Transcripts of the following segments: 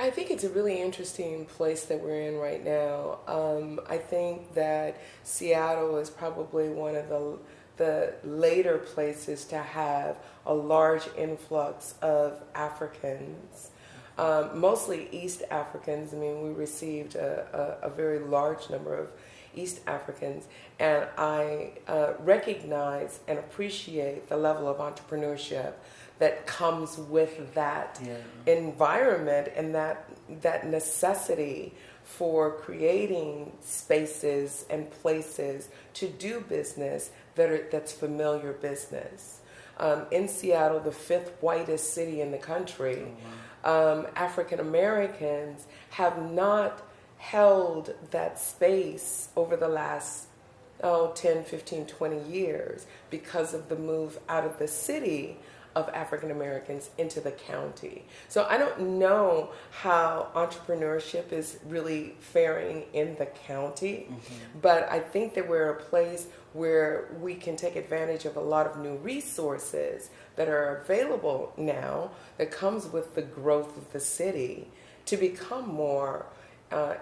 I think it's a really interesting place that we're in right now. I think that Seattle is probably one of the later places to have a large influx of Africans, mostly East Africans. I mean, we received a very large number of East Africans, and I recognize and appreciate the level of entrepreneurship that comes with that environment and that necessity for creating spaces and places to do business that's familiar business. In Seattle, the fifth whitest city in the country, African Americans have not held that space over the last 10, 15, 20 years because of the move out of the city of African Americans into the county. So I don't know how entrepreneurship is really faring in the county, but I think that we're a place where we can take advantage of a lot of new resources that are available now that comes with the growth of the city to become more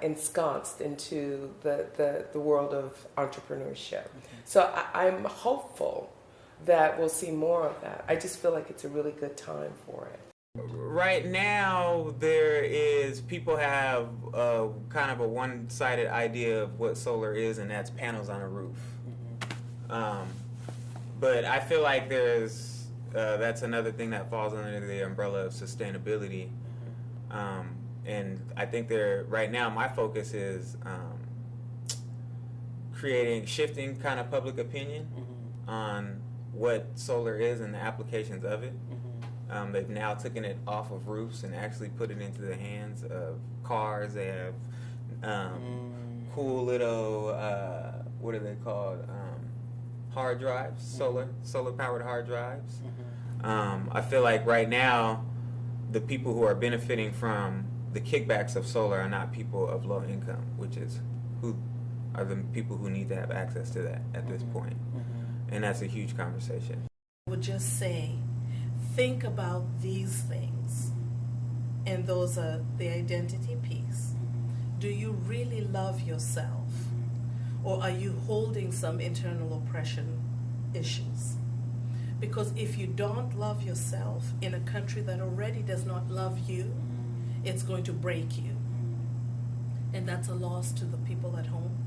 ensconced into the world of entrepreneurship. So I'm hopeful that we'll see more of that. I just feel like it's a really good time for it. Right now, people have kind of a one-sided idea of what solar is, and that's panels on a roof. But I feel like that's another thing that falls under the umbrella of sustainability. And I think right now my focus is shifting kind of public opinion on what solar is and the applications of it. They've now taken it off of roofs and actually put it into the hands of cars. They have cool little, what are they called? Hard drives, solar powered hard drives. I feel like right now the people who are benefiting from the kickbacks of solar are not people of low income, which is who are the people who need to have access to that at this point. And that's a huge conversation. I would just say, think about these things, and those are the identity piece. Do you really love yourself, or are you holding some internal oppression issues? Because if you don't love yourself in a country that already does not love you, it's going to break you. And that's a loss to the people at home.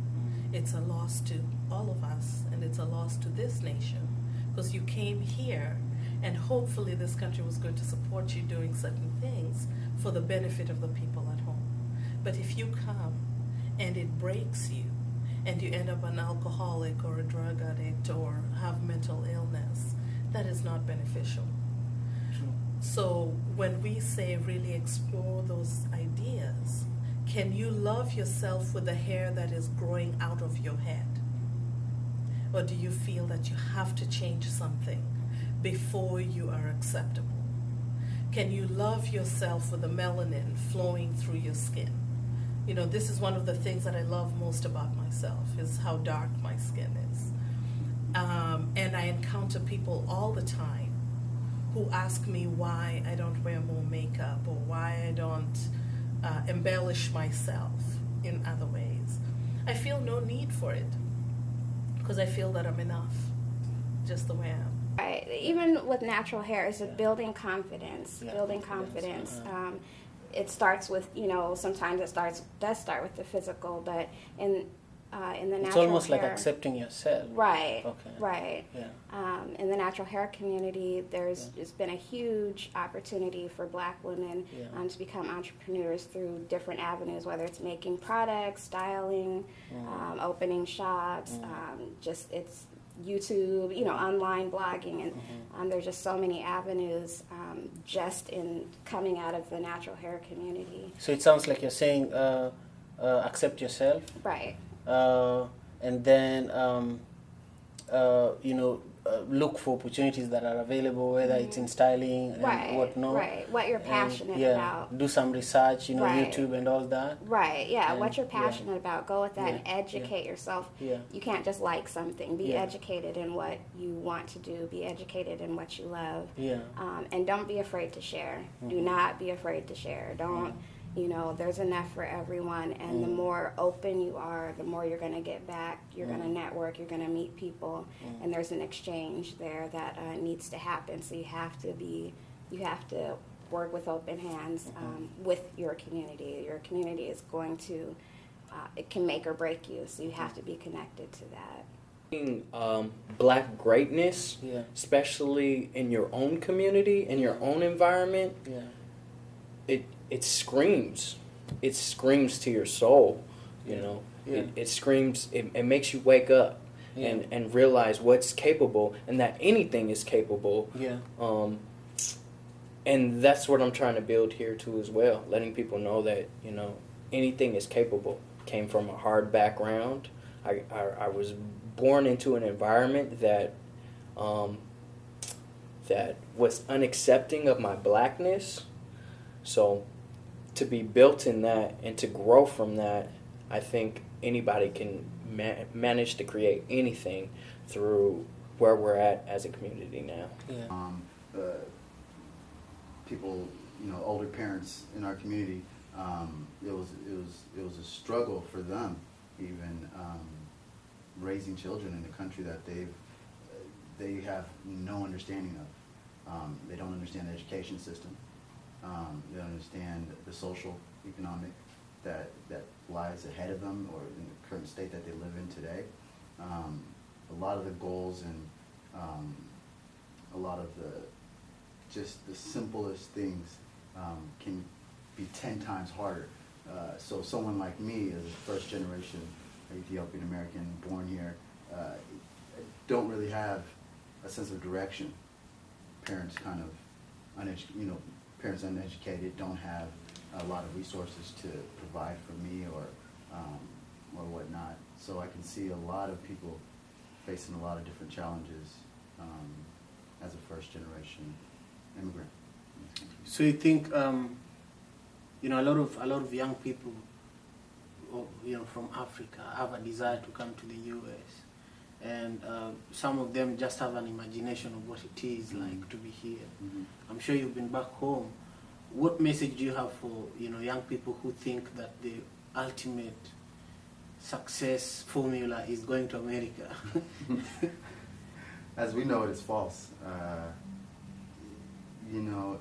It's a loss to all of us, and it's a loss to this nation, because you came here and hopefully this country was going to support you doing certain things for the benefit of the people at home. But if you come and it breaks you and you end up an alcoholic or a drug addict or have mental illness, that is not beneficial. So when we say really explore those ideas, can you love yourself with the hair that is growing out of your head? Or do you feel that you have to change something before you are acceptable? Can you love yourself with the melanin flowing through your skin? You know, this is one of the things that I love most about myself, is how dark my skin is. And I encounter people all the time who ask me why I don't wear more makeup or why I don't embellish myself in other ways. I feel no need for it because I feel that I'm enough just the way I am. Right. Even with natural hair, it's building confidence. Building confidence. It starts with, sometimes it does start with the physical, but in the natural hair, it's almost like accepting yourself. Right. Okay. Right. Yeah. In the natural hair community, it's been a huge opportunity for Black women to become entrepreneurs through different avenues, whether it's making products, styling, opening shops, it's YouTube, online blogging, and there's just so many avenues just in coming out of the natural hair community. So it sounds like you're saying accept yourself. Right. And then, look for opportunities that are available, whether it's in styling and whatnot. Right, what you're passionate about. Do some research, Right. YouTube and all that. Right, And, what you're passionate about. Go with that and educate yourself. Yeah. You can't just like something. Be educated in what you want to do. Be educated in what you love. Yeah. And don't be afraid to share. Do not be afraid to share. Don't, you know, there's enough for everyone, and the more open you are, the more you're going to get back. You're going to network, you're going to meet people, and there's an exchange there that needs to happen. So you have to work with open hands with your community. Your community is going to, it can make or break you, so you have to be connected to that. Black greatness, especially in your own community, in your own environment, it screams. It screams to your soul, you know. It screams, it makes you wake up and realize what's capable and that anything is capable. And that's what I'm trying to build here too as well, letting people know that, you know, anything is capable. Came from a hard background. I was born into an environment that that was unaccepting of my blackness. So to be built in that and to grow from that, I think anybody can manage to create anything through where we're at as a community now. People, you know, older parents in our community, it was a struggle for them, even raising children in a country that they have no understanding of. They don't understand the education system. They don't understand the social, economic that lies ahead of them, or in the current state that they live in today. A lot of the goals and a lot of just the simplest things can be 10 times harder. So someone like me, as a first generation Ethiopian American born here, don't really have a sense of direction. Parents kind of parents uneducated, don't have a lot of resources to provide for me or whatnot. So I can see a lot of people facing a lot of different challenges as a first generation immigrant. So you think, you know, a lot of young people, you know, from Africa have a desire to come to the U.S. and some of them just have an imagination of what it is like to be here. I'm sure you've been back home. What message do you have for, you know, young people who think that the ultimate success formula is going to America? As we know, it is false. You know,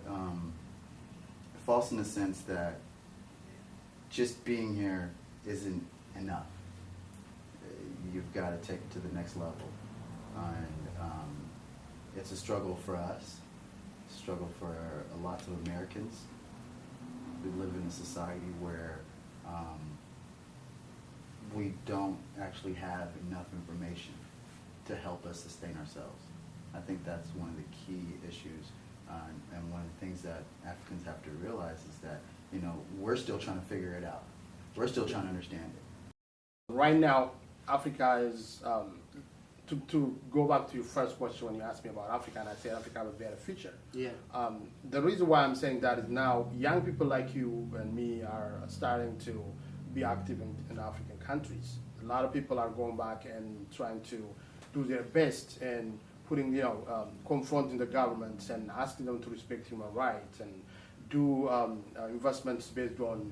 false in the sense that just being here isn't enough. You've got to take it to the next level. And it's a struggle for us, a struggle for lots of Americans. We live in a society where we don't actually have enough information to help us sustain ourselves. I think that's one of the key issues, and one of the things that Africans have to realize is that, you know, we're still trying to figure it out. We're still trying to understand it. Right now, Africa is, to go back to your first question when you asked me about Africa, and I said Africa has a better future. The reason why I'm saying that is now young people like you and me are starting to be active in African countries. A lot of people are going back and trying to do their best and putting, you know, confronting the governments and asking them to respect human rights and do investments based on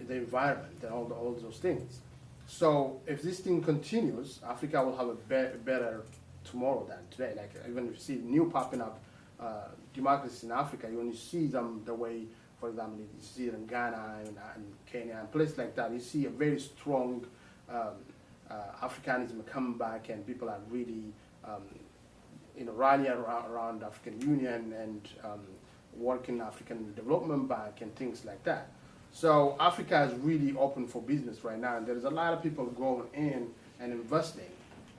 the environment and all those things. So if this thing continues, Africa will have a better tomorrow than today. Like even if you see new popping up democracies in Africa, when you see them the way, for example, you see it in Ghana and Kenya and places like that, you see a very strong Africanism coming back, and people are really you know, rallying around African Union and working African Development Bank and things like that. So Africa is really open for business right now, and there's a lot of people going in and investing.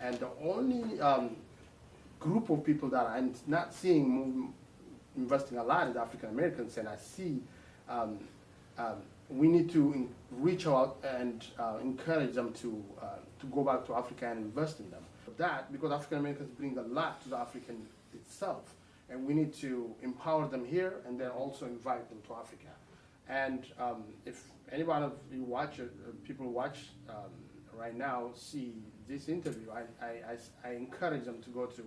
And the only group of people that I'm not seeing investing a lot is African Americans, and I see we need to reach out and encourage them to go back to Africa and invest in them. That because African Americans bring a lot to the African itself, and we need to empower them here and then also invite them to Africa. And if anybody of you watch, people watch right now, see this interview, I encourage them to go to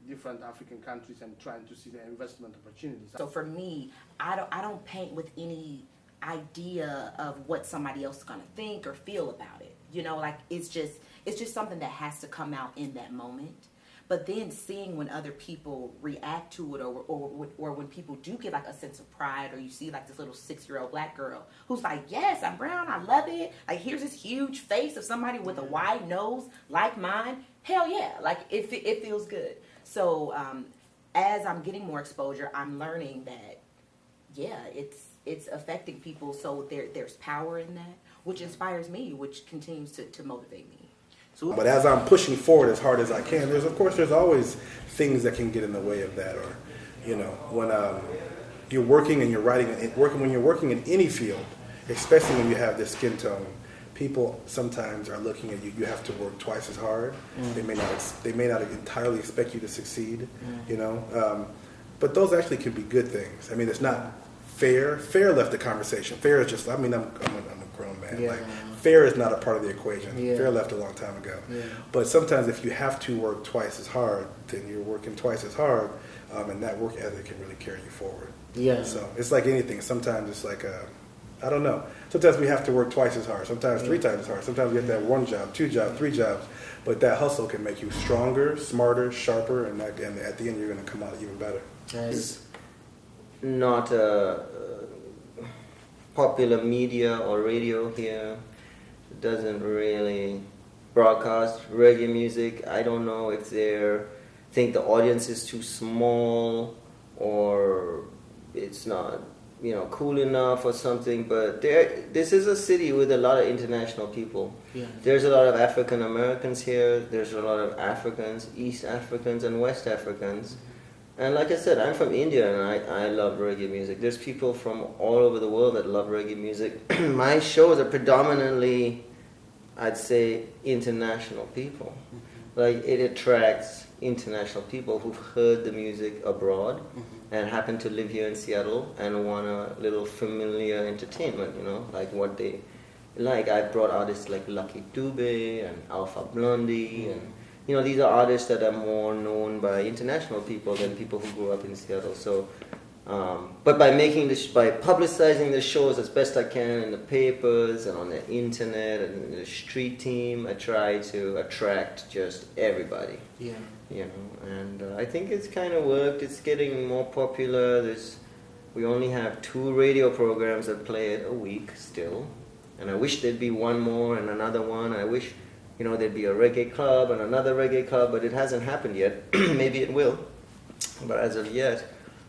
different African countries and trying to see the investment opportunities. So for me, I don't paint with any idea of what somebody else is going to think or feel about it. You know, like it's just something that has to come out in that moment. But then seeing when other people react to it, or when people do get like a sense of pride, or you see like this little 6-year-old black girl who's like, yes, I'm brown, I love it. Like, here's this huge face of somebody with a wide nose like mine. Hell yeah, like it feels good. So as I'm getting more exposure, I'm learning that, yeah, it's affecting people. So there's power in that, which inspires me, which continues to motivate me. But as I'm pushing forward as hard as I can, there's always things that can get in the way of that. Or, you know, when you're working and you're writing, when you're working in any field, especially when you have this skin tone, people sometimes are looking at you. You have to work twice as hard. They may not entirely expect you to succeed. You know, but those actually can be good things. I mean, it's not fair. Fair left the conversation. Fair is just. I mean, I'm a grown man. Yeah. Like, fair is not a part of the equation. Yeah. Fair left a long time ago. Yeah. But sometimes if you have to work twice as hard, then you're working twice as hard, and that work ethic can really carry you forward. Yeah. So it's like anything. Sometimes it's like, I don't know. Sometimes we have to work twice as hard. Sometimes 3 times as hard. Sometimes we have to have 1 job, 2 jobs, 3 jobs. But that hustle can make you stronger, smarter, sharper, and at the end you're going to come out even better. Yes. Not popular media or radio here doesn't really broadcast reggae music. I don't know if they think the audience is too small or it's not, you know, cool enough or something. But this is a city with a lot of international people. Yeah. There's a lot of African Americans here. There's a lot of Africans, East Africans and West Africans. And like I said, I'm from India and I love reggae music. There's people from all over the world that love reggae music. My shows are predominantly, I'd say, international people. Like, it attracts international people who've heard the music abroad and happen to live here in Seattle and want a little familiar entertainment, you know, like what they like. I brought artists like Lucky Dube and Alpha Blondie and, you know, these are artists that are more known by international people than people who grew up in Seattle. So, but by publicizing the shows as best I can in the papers and on the internet and the street team, I try to attract just everybody. Yeah. You know, and I think it's kind of worked. It's getting more popular. We only have 2 radio programs that play it a week still, and I wish there'd be one more and another one. I wish, you know, there'd be a reggae club and another reggae club, but it hasn't happened yet. Maybe it will, but as of yet,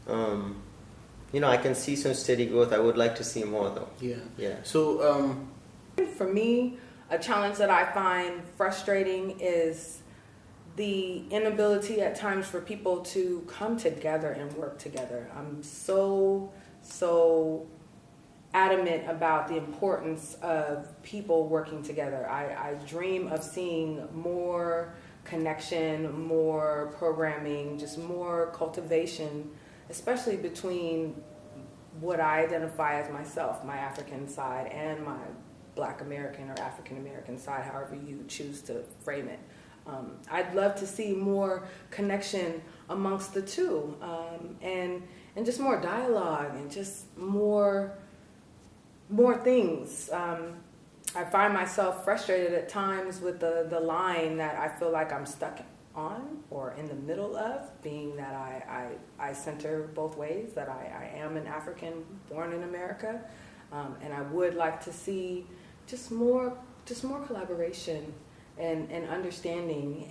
you know, I can see some steady growth. I would like to see more, though. Yeah. Yeah. So, for me, a challenge that I find frustrating is the inability at times for people to come together and work together. I'm so adamant about the importance of people working together. I dream of seeing more connection, more programming, just more cultivation, especially between what I identify as myself, my African side, and my Black American or African American side, however you choose to frame it. I'd love to see more connection amongst the two, and just more dialogue and just more things. I find myself frustrated at times with the line that I feel like I'm stuck on or in the middle of, being that I center both ways, that I am an African born in America, and I would like to see just more collaboration and understanding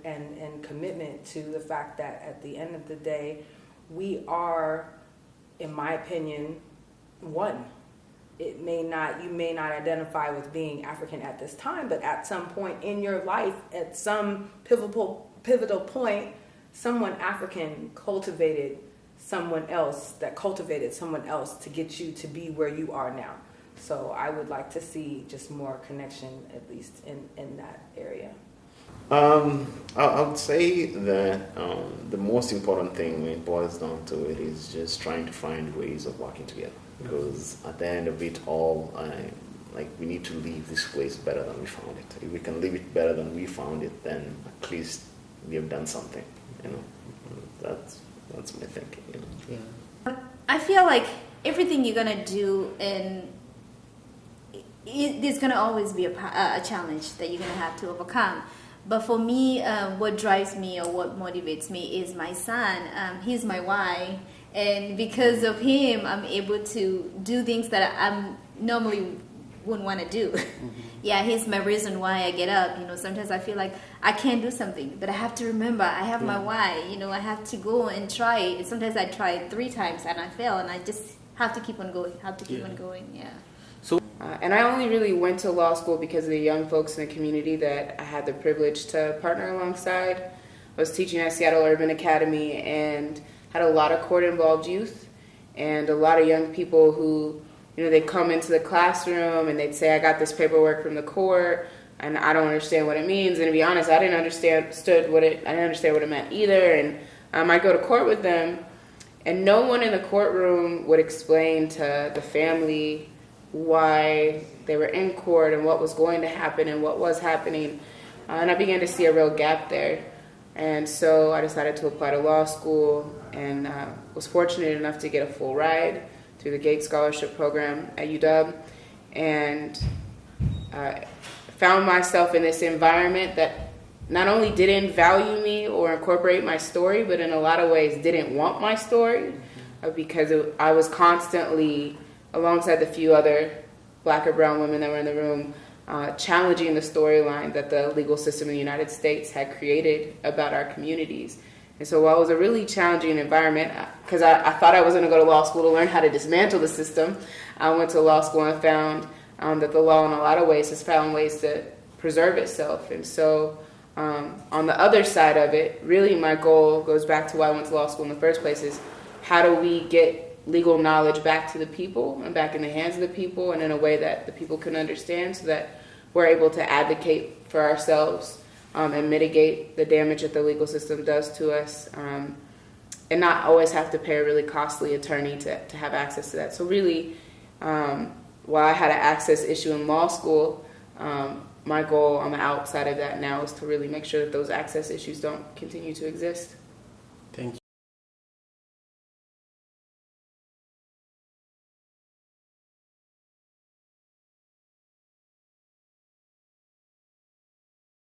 and commitment to the fact that at the end of the day, we are, in my opinion, one. You may not identify with being African at this time, but at some point in your life, at some pivotal point, someone African cultivated someone else to get you to be where you are now. So I would like to see just more connection, at least in that area. I would say that the most important thing when it boils down to it is just trying to find ways of working together. Because at the end of it all, we need to leave this place better than we found it. If we can leave it better than we found it, then at least we have done something. You know, that's my thinking. You know? Yeah. I feel like everything you're gonna do, and there's gonna always be a challenge that you're gonna have to overcome. But for me, what drives me or what motivates me is my son. He's my why, and because of him, I'm able to do things that I normally wouldn't want to do. Yeah, he's my reason why I get up. Sometimes I feel like I can't do something, but I have to remember I have my why. I have to go and try it. And sometimes I try it 3 times and I fail, and I just have to keep on going. Yeah. So, and I only really went to law school because of the young folks in the community that I had the privilege to partner alongside. I was teaching at Seattle Urban Academy and had a lot of court-involved youth and a lot of young people who, they come into the classroom and they'd say, I got this paperwork from the court and I don't understand what it means. And to be honest, I didn't understand what it meant either. And I go to court with them, and no one in the courtroom would explain to the family why they were in court and what was going to happen and what was happening. And I began to see a real gap there. And so I decided to apply to law school, and was fortunate enough to get a full ride through the Gates Scholarship Program at UW, and found myself in this environment that not only didn't value me or incorporate my story, but in a lot of ways didn't want my story, because I was constantly, alongside the few other Black or brown women that were in the room, challenging the storyline that the legal system in the United States had created about our communities. And so while it was a really challenging environment, because I thought I was going to go to law school to learn how to dismantle the system, I went to law school and found that the law in a lot of ways has found ways to preserve itself. And so on the other side of it, really my goal goes back to why I went to law school in the first place, is how do we get legal knowledge back to the people and back in the hands of the people, and in a way that the people can understand, so that we're able to advocate for ourselves and mitigate the damage that the legal system does to us, and not always have to pay a really costly attorney to have access to that. So really, while I had an access issue in law school, my goal on the outside of that now is to really make sure that those access issues don't continue to exist.